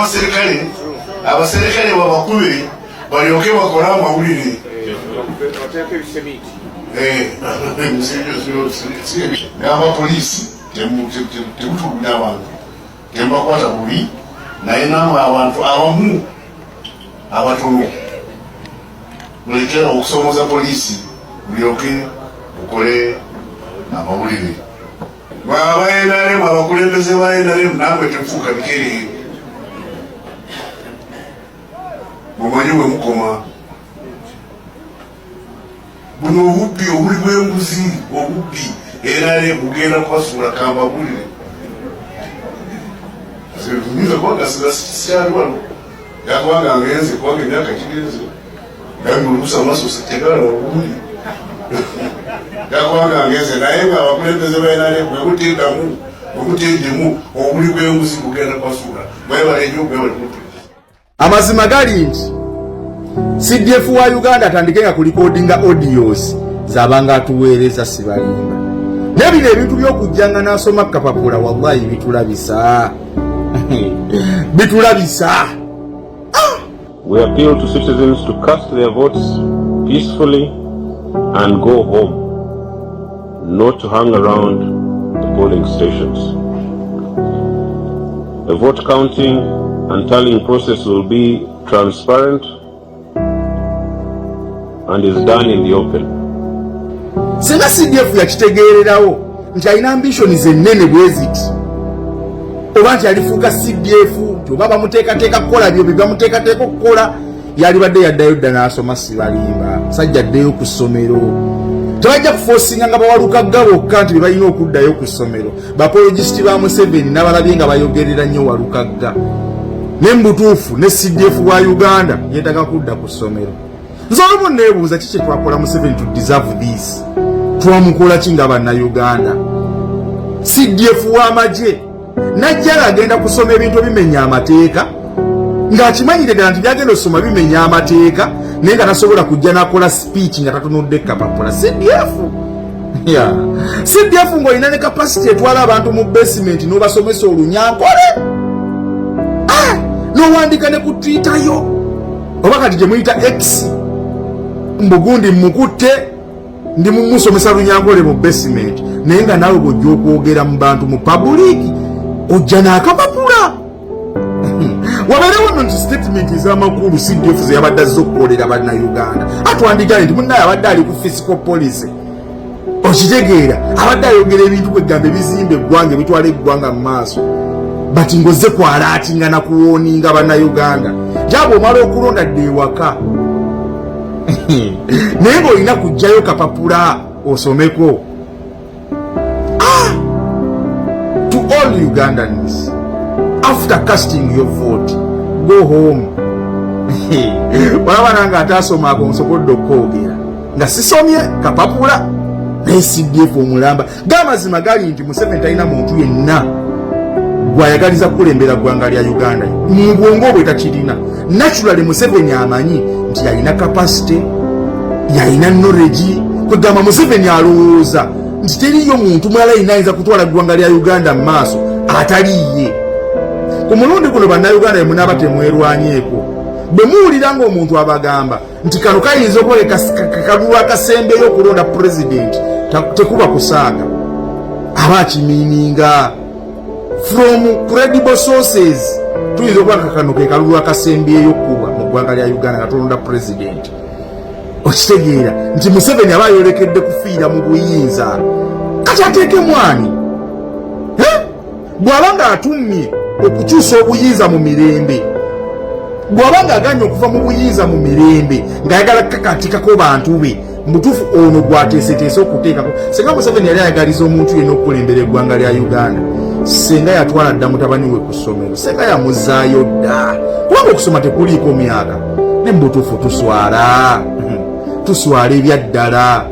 abaserikale babakube balyoke bakole amawulire n'abapoliisi tebutulugunya abantu temubakwata bubi naye namwe abantu abamu abatono mulekera okusomooza polisi bulyoke bukole amawulire abayenalemu abakulembeze bayenalemu namwe temufuuka bikereere mumanyi bwe mukoma buno obubbi obuli bw'enguzi obubbi era bugenda kubasuula kambabulire nyinza kubanga sikyali wano yakubanga ngenze kubanga emyaka gigenze gambi olukusa amaso tegala obuli yakubanga ngenze naye nga abakulembeze bayenale bwekuteddamu bwekuteddemu obuli bw'enguzi bugenda kubasuula mwebale nnyo mwebale mutu amazima gali nti CDF wa Uganda atandikenga kulikodinga audios zabanga atuweereza Sibalimba nebino ebintu by'okujjanga n'asoma kapapula wallahi bitulabisa We appeal to citizens to cast their votes peacefully and go home, not to hang around the polling stations. The vote counting and tallying process will be transparent and is done in the open. Singa CDF yakitegeererawo nti alina ambitioni ennene bweziti oba nti alifuuka CDF nti oba bamuteekateeka kukola byo bye bamuteekateeka okukola yalibadde yaddayo dda n'asoma Sibalimba musajja addeyo ku ssomero tebajja kufosinga nga bawalukaga bokka nti bebalina okuddayo ku ssomero bapologisiti ba Museveni n'abalabye nga bayogerera nnyo walukaga ne mbutuufu ne CDF wa Uganda yeetaaga kudda ku ssomero nze olumu neebuuza kiki twakola Museveni to deserve this twamukola ki nga bannayuganda CDF w'amagye najja agenda kusoma ebintu ebimenya amateeka ng'akimanyire ddala nti byagenda osoma bimenya amateeka naye nga tasobola kujja n'akola speech nga tatunudde kapapula CDF ng'olina ne kapasiti etwala abantu mu basement n'obasomesa olunyankole n'owandika ne ku Twitter yo oba kati gye muyita X mbugundi mukutte ndi mumusomesa Lunyangole mu basement naye nga naawe bw'ojja okwogera mu bantu mu public ojja n'akapapula wabeerewo nno nti statement ez'amakulu CDF ze yabadde azze okukolera bannayuganda atwandigaye nti munnaye abadde ali ku physical policy okitegeera abadde ayogera ebintu kwegamba ebizimba eggwanga ebitwala eggwanga mu maaso bati ngozze kwalaatinga na kuwooninga bannayuganda gyabo omala okulonda dde ewaka naye ng'olina kujjayo kapapula osomeko. To all Ugandans, after casting your vote, go home. Walaba nanga atasoma ako nsokodde okwogera nga sisomye kapapula naye CDF omulamba gamazima gali nti Museveni talina muntu yenna gwayagaliza kukulembera ggwanga lya Uganda mu bwongo bwe takirina. Naturally Museveni amanyi nti yalina capacity, yalina knowledge, kwegamba Museveni alowooza nti teriyo muntu mulala yenna ayinza kutwala ggwanga lya Uganda mu maaso ataliye. Ku mulundi guno bannayuganda ye munaaba temwerwanyeeko. Bwe muwulira ng'omuntu abagamba nti kano kayinza okwoleka kalulu akasembeyo okulonda pulezidenti tekuba kusaaga aba akimiininga. From credible sources tuyinza okuba kano ke kalulu akasembeyo okkuba mu ggwanga lya Uganda nga tulonda pulezidenti. Okitegeera nti Museveni aba ayolekedde kufiira mu buyinza kati ateeke mwani bw'abanga atummye okukyusa obuyinza mu mirembe, bw'abanga aganya okuva mu buyinza mu mirembe ng'ayagala kakatikako bantu be mutuufu ono gwateeseteese okuteekako. Senga Museveni yali ayagaliza omuntu yenna okukulembera eggwanga lya Uganda, senga yatwala dda mutabani we ku ssomero, senga yamuzzaayo dda kubanga okusoma tekuliiko myaka. Ne mutuufu tuswala ebyaddala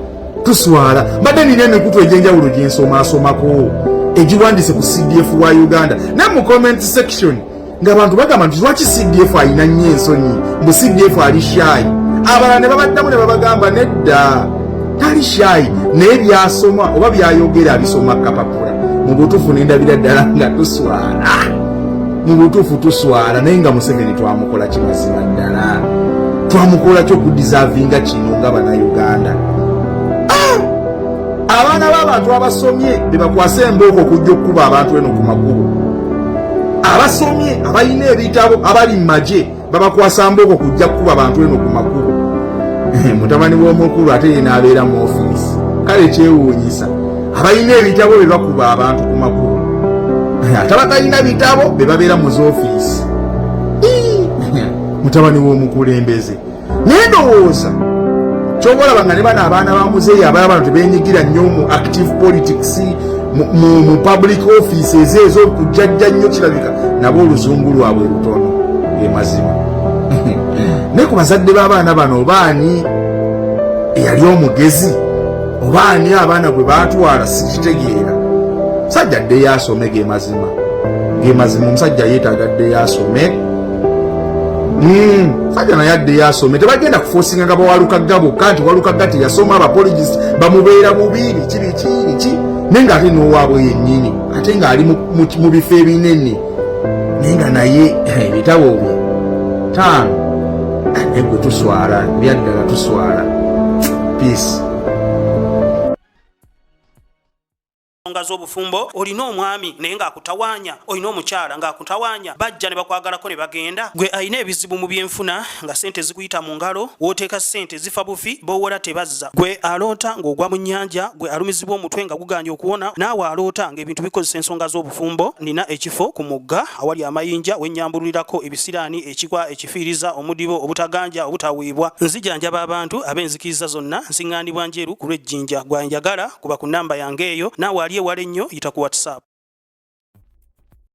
tuswala. Mbadde nina emikutu egy'enjawulo gye nsoomaasomako egiwandise ku CDF wa Uganda ne mu comment section ng'abantu bagamba nti lwaki CDF alina nnyo ensonyi, mu CDF ali shy. Abalala ne babaddamu ne babagamba nedda tali shy naye byasoma oba byayogera abisoma kapapula. Mu butuufu nendabira ddala nga tuswala, mu butuufu tuswala naye nga Museveni twamukola kimazima ddala, twamukola ky'okudisavinga kino nga bannayuganda. Abaana b'abantu abasomye be bakwasa embooko okujja okkuba abantu eno ku makubo. Abasomye abalina ebitabo abali mu magye babakwasa mbooko kujja kkuba abantu eno ku makubo. Mutabani w'omukulu ate ye n'abeera mu ofiisi. Kale kyewuunyisa abalina ebitabo be bakuba abantu ku makubo, ate abatalina bitabo be babeera mu z'ofiisi. Mutabani w'omukulembeze naye ndowooza kyobalaba nga ne bano abaana ba muzeeyi abalaba bano tebeenyigira nnyo mu active politics mu public offices ezo okujjajja nnyo kirabika nabo oluzungu lwabwe lutono ge mazima. Naye ku bazadde b'abaana bano obaani eyali omugezi, obaani abaana gwe baatwala sikitegeera. Musajja ddeyo asome ge mazima, ge mazima omusajja yeetaaga ddeyo asome. Sajja naye addeyo asome, tebagenda kufosinga nga bawalukaga bokka nti walukaga teyasoma abapoligisiti bamubeera bubiiri ki naye nga ate n'owaabwe yennyini ate ng'ali mu bifo ebinene naye nga naye ebitabo bwe taano naye gwe tuswala byaddala tuswala. Peace. nga z'obufumbo olina omwami naye ng'akutawaanya, olina omukyala ng'akutawaanya, bajja ne bakwagalako ne bagenda. Gwe alina ebizibu mu byenfuna nga sente zikuyita mu ngalo, wooteeka sente zifa bufi b'owola tebazza. Gwe aloota ng'ogwa mu nnyanja, gwe alumizibwa omutwe nga guganja okuwona, naawe aloota ng'ebintu bikozesa ensonga z'obufumbo. Nina ekifo ku mugga awali amayinja wennyambulirako ebisiraani, ekikwa, ekifiiriza, omudibo, obutaganja, obutaweebwa. Nzijanjaba abantu ab'enzikiriza zonna, nsiŋŋaanibwa njeru ku lw'ejjinja. Gwanjagala kuba ku nnamba yange eyo, naawe ali ewala ennyo yita ku WhatsApp.